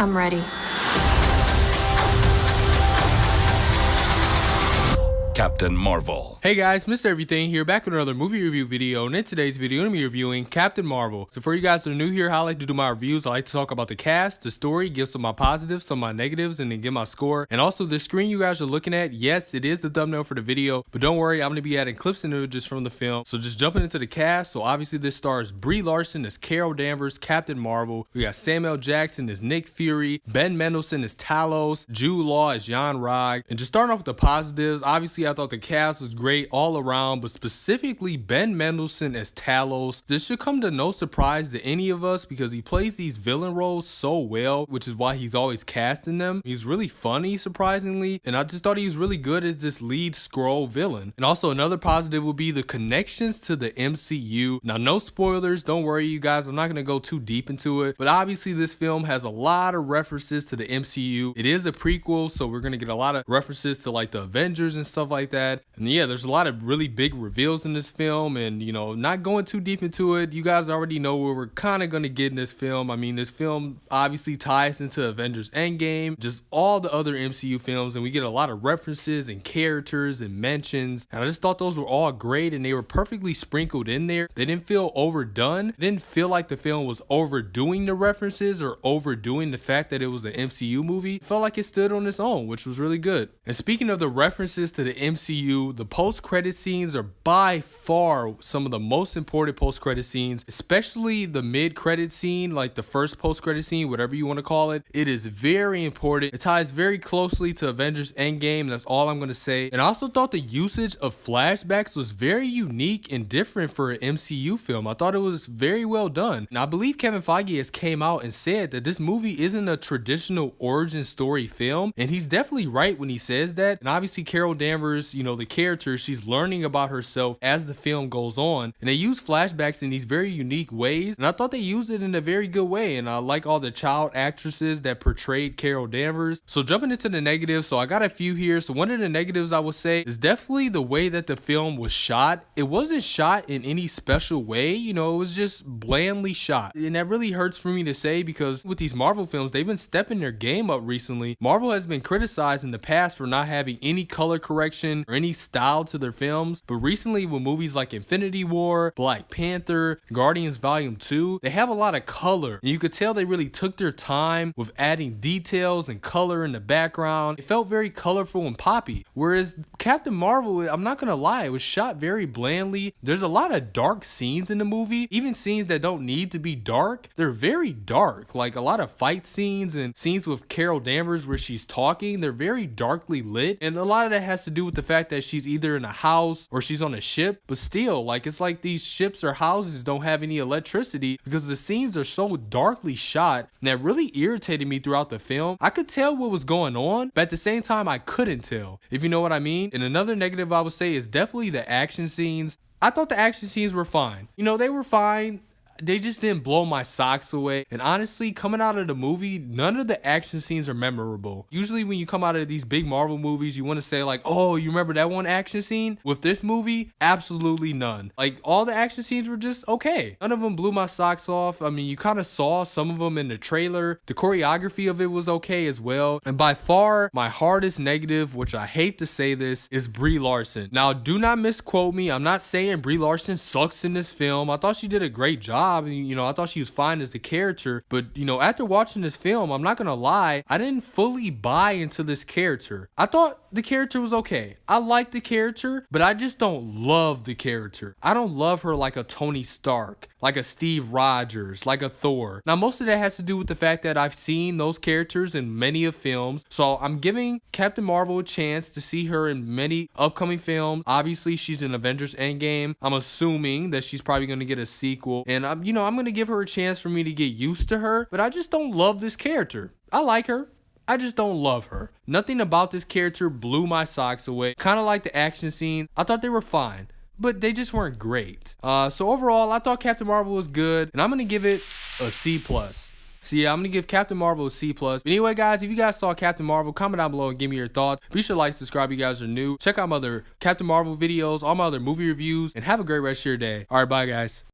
I'm ready. Captain Marvel. Hey guys, Mr. Everything here, back with another movie review video, and in today's video, I'm going to be reviewing Captain Marvel. So for you guys that are new here, how I like to do my reviews, I like to talk about the cast, the story, give some of my positives, some of my negatives, and then give my score. And also, the screen you guys are looking at, yes, it is the thumbnail for the video, but don't worry, I'm going to be adding clips and images from the film. So just jumping into the cast, so obviously this stars Brie Larson as Carol Danvers, Captain Marvel. We got Samuel Jackson as Nick Fury, Ben Mendelsohn as Talos, Jude Law as Jan Rog. And just starting off with the positives, obviously I thought the cast was great all around, but specifically Ben Mendelsohn as Talos. This should come to no surprise to any of us because he plays these villain roles so well, which is why he's always cast in them. He's really funny, surprisingly, and I just thought he was really good as this lead Skrull villain. And also another positive would be the connections to the MCU. Now, no spoilers, don't worry you guys, I'm not going to go too deep into it, but obviously this film has a lot of references to the MCU. It is a prequel, so we're going to get a lot of references to like the Avengers and stuff like that. And yeah, there's a lot of really big reveals in this film, and you know, not going too deep into it, you guys already know where we're kind of going to get in this film. I mean, this film obviously ties into Avengers Endgame, just all the other MCU films, and we get a lot of references and characters and mentions, and I just thought those were all great and they were perfectly sprinkled in there. They didn't feel overdone. It didn't feel like the film was overdoing the references or overdoing the fact that it was the MCU movie. It felt like it stood on its own, which was really good. And speaking of the references to the MCU, the post-credit scenes are by far some of the most important post-credit scenes, especially the mid-credit scene, like the first post-credit scene, whatever you want to call it. It is very important. It ties very closely to Avengers Endgame. That's all I'm going to say. And I also thought the usage of flashbacks was very unique and different for an MCU film. I thought it was very well done. And I believe Kevin Feige has came out and said that this movie isn't a traditional origin story film, and he's definitely right when he says that. And obviously Carol Danvers, you know, the character, she's learning about herself as the film goes on, and they use flashbacks in these very unique ways, and I thought they used it in a very good way. And I like all the child actresses that portrayed Carol Danvers. So jumping into the negatives, so I got a few here. So one of the negatives I would say is definitely the way that the film was shot. It wasn't shot in any special way, you know, it was just blandly shot, and that really hurts for me to say because with these Marvel films, they've been stepping their game up recently. Marvel has been criticized in the past for not having any color correction or any style to their films, but recently with movies like Infinity War, Black Panther, Guardians Volume 2, they have a lot of color, and you could tell they really took their time with adding details and color in the background. It felt very colorful and poppy, whereas Captain Marvel, I'm not gonna lie, it was shot very blandly. There's a lot of dark scenes in the movie, even scenes that don't need to be dark. They're very dark, like a lot of fight scenes and scenes with Carol Danvers where she's talking, they're very darkly lit, and a lot of that has to do with the fact that she's either in a house or she's on a ship, but still, like, it's like these ships or houses don't have any electricity because the scenes are so darkly shot, and that really irritated me throughout the film. I could tell what was going on, but at the same time I couldn't tell, if you know what I mean. And another negative I would say is definitely the action scenes. I thought the action scenes were fine. You know, they were fine. They just didn't blow my socks away. And honestly, coming out of the movie, none of the action scenes are memorable. Usually when you come out of these big Marvel movies, you want to say like, oh, you remember that one action scene? With this movie, absolutely none. Like, all the action scenes were just okay. None of them blew my socks off. I mean, you kind of saw some of them in the trailer. The choreography of it was okay as well. And by far, my hardest negative, which I hate to say this, is Brie Larson. Now, do not misquote me. I'm not saying Brie Larson sucks in this film. I thought she did a great job. You know, I thought she was fine as a character, but you know, after watching this film, I'm not gonna lie, I didn't fully buy into this character. I thought the character was okay. I like the character, but I just don't love the character. I don't love her like a Tony Stark, like a Steve Rogers, like a Thor. Now, most of that has to do with the fact that I've seen those characters in many of films, so I'm giving Captain Marvel a chance to see her in many upcoming films. Obviously, she's in Avengers Endgame. I'm assuming that she's probably gonna get a sequel, and I'm gonna give her a chance for me to get used to her, but I just don't love this character. I like her, I just don't love her. Nothing about this character blew my socks away. Kind of like the action scenes, I thought they were fine, but they just weren't great. So overall, I thought Captain Marvel was good, and I'm gonna give it a C+. So yeah, I'm gonna give Captain Marvel a C+. But anyway, guys, if you guys saw Captain Marvel, comment down below and give me your thoughts. Be sure to like, subscribe if you guys are new. Check out my other Captain Marvel videos, all my other movie reviews, and have a great rest of your day. All right, bye, guys.